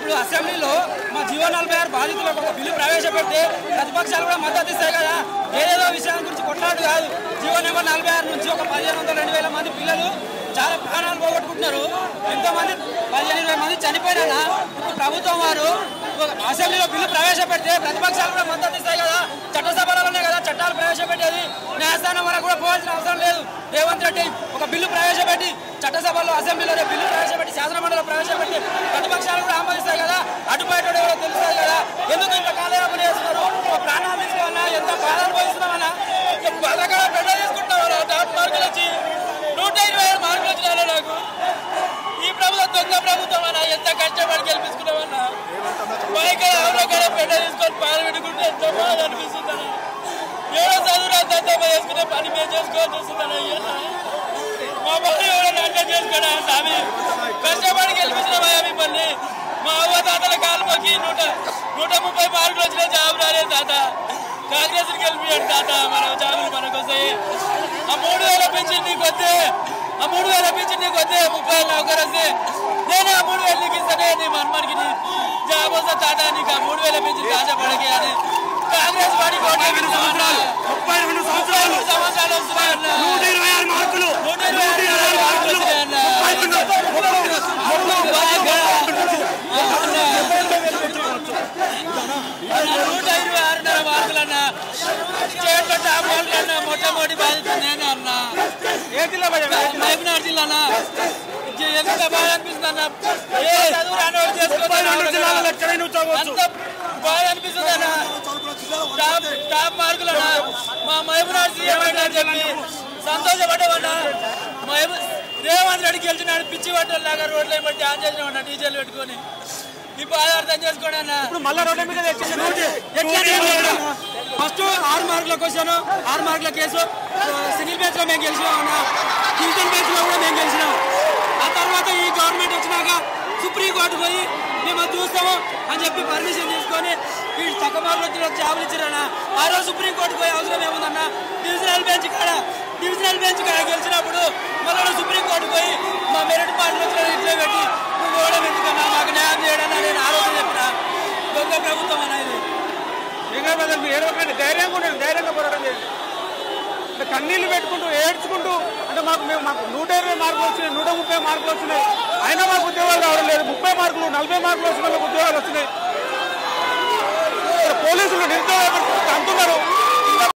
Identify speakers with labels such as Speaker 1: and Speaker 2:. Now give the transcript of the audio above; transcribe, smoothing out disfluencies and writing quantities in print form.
Speaker 1: ఇప్పుడు అసెంబ్లీలో మా జీవో 46 బాధితులకు ఒక బిల్లు ప్రవేశపెడితే ప్రతిపక్షాలు కూడా మద్దతు ఇస్తాయి కదా. ఏదేదో విషయం గురించి కొట్లాడు కాదు. జీవో నెంబర్ 46 నుంచి ఒక 1500-2000 మంది పిల్లలు చాలా ప్రాణాలు పోగొట్టుకుంటున్నారు. ఎంతోమంది 15-20 మంది చనిపోయినా ఇప్పుడు ప్రభుత్వం వారు అసెంబ్లీలో బిల్లు ప్రవేశపెడితే ప్రతిపక్షాలు కూడా మద్దతు ఇస్తాయి కదా. చట్టసభలలోనే కదా చట్టాలు ప్రవేశపెట్టేది. న్యాయస్థానం వరకు కూడా పోవాల్సిన అవసరం లేదు. రేవంత్ రెడ్డి ఒక బిల్లు ప్రవేశపెట్టి చట్టసభలో అసెంబ్లీలో బిల్లు ప్రవేశపెట్టి శాసనమండలిలో ప్రవేశపెట్టి ప్రతిపక్షాలు కూడా ఆమోదిస్తాయి కదా. అటుపేటోడు కూడా తెలుస్తాయి కదా. ఎందుకు ఇంత కాలయాపన చేస్తున్నారు? ప్రాణాలు తీసుకోవాలన్నా ఎంత బాధ అనుభవిస్తున్నామన్నా బాధగా పెద్ద తీసుకుంటున్నామన్నా. 4 వచ్చి 127 మార్కులు వచ్చినా నాకు ఈ ప్రభుత్వం దొంగ ప్రభుత్వం అన్నా. ఎంత కష్టపడి గెలిపించుకున్నామన్నా. పైగా ఎవరికైనా పెద్ద తీసుకొని పాలు పెట్టుకుంటే ఎంత బాధ అనిపిస్తుందన్నా. ఏదో చదువురా దత్తమ్మ చేసుకునే పని మేము చేసుకోవాల్సి వస్తుందన్నా. మా భార్య ఎవరైనా అర్థం చేసుకోడా స్వామి. కష్టపడి గెలిపించినవా మిమ్మల్ని. మా అవ్వ తాతల కాలువకి 130 మార్కులు వచ్చినా జాబు రాలేదు తాత. కాంగ్రెస్ గెలిపియండి తాత. మన జాబులు మనకు వస్తాయి. ఆ 3000 పెన్షన్ నీకు వస్తే 30,000 నౌకరు వస్తే నేను ఆ 3,000 నీకు ఇస్తానే. నీ మన్మనికి జాబ్ వస్తా తాత. నీకు ఆ 3,000 పెన్షన్ దాచపడకే అని కాంగ్రెస్ పార్టీ 32 సంవత్సరాలు వస్తున్నాయన్న. 126 మార్కులు మార్కులన్నా. స్టేట్ లో టాప్ అన్న మొట్టమొదటి బాధిత నేనే అన్న. మహబూబ్నగర్ జిల్లా అన్న. ఎంత బాధ అనిపిస్తుంది అన్న. ఏ చదువు రానోడు చేసుకుంటాను అంత బాధ అనిపిస్తుంది అన్న. టాప్ మార్కులన్నా. మా మహబూబ్నగర్ సీఎం అని చెప్పి సంతోషపడ్డామన్నా. రేవంత్ రెడ్డి గెలిచినాడు. పిచ్చి పట్టలాగా రోడ్లు బట్టి ఆన్ చేసినామన్నా డీజేలు పెట్టుకొని. ఈ బాధ అర్థం చేసుకోండి అన్న. ఫస్ట్ 6 మార్కుల క్వశ్చన్ 6 మార్కుల కేసు సింగిల్ బెంచ్ లో మేము గెలిచినామన్నా. డివిజన్ బెంచ్ లో కూడా మేము గెలిచినాం. ఆ తర్వాత ఈ గవర్నమెంట్ వచ్చినాక సుప్రీంకోర్టు పోయి మేము అది చూస్తాము అని చెప్పి పర్మిషన్ తీసుకొని వీళ్ళు తక్కువ మార్కులు జాబులు ఇచ్చారన్న. ఆ రోజు సుప్రీంకోర్టు పోయే అవసరం ఏముందన్న. డివిజనల్ బెంచ్ కాడ గెలిచినప్పుడు మళ్ళీ సుప్రీంకోర్టు పోయి మా మెరిట్ పార్టీలు వచ్చిన ఇట్లే పెట్టి నువ్వు కూడా ఎందుకన్నా మాకు న్యాయం చేయడన్నా నేను ఆ రోజు చెప్పిన. దొంగ ప్రభుత్వం అనేది
Speaker 2: ధైర్యంగా పోరాటం చేయండి. కన్నీళ్లు పెట్టుకుంటూ ఏడ్చుకుంటూ అంటే మాకు 120 మార్కులు వచ్చినాయి, 130 మార్కులు వచ్చినాయి. అయినా మాకు ఉద్యోగాలు రావడం లేదు. 30 మార్కులు 40 మార్కులు వచ్చిన వాళ్ళకి ఉద్యోగాలు వచ్చినాయి. పోలీసులు నిరుద్యోగం అంటున్నారు.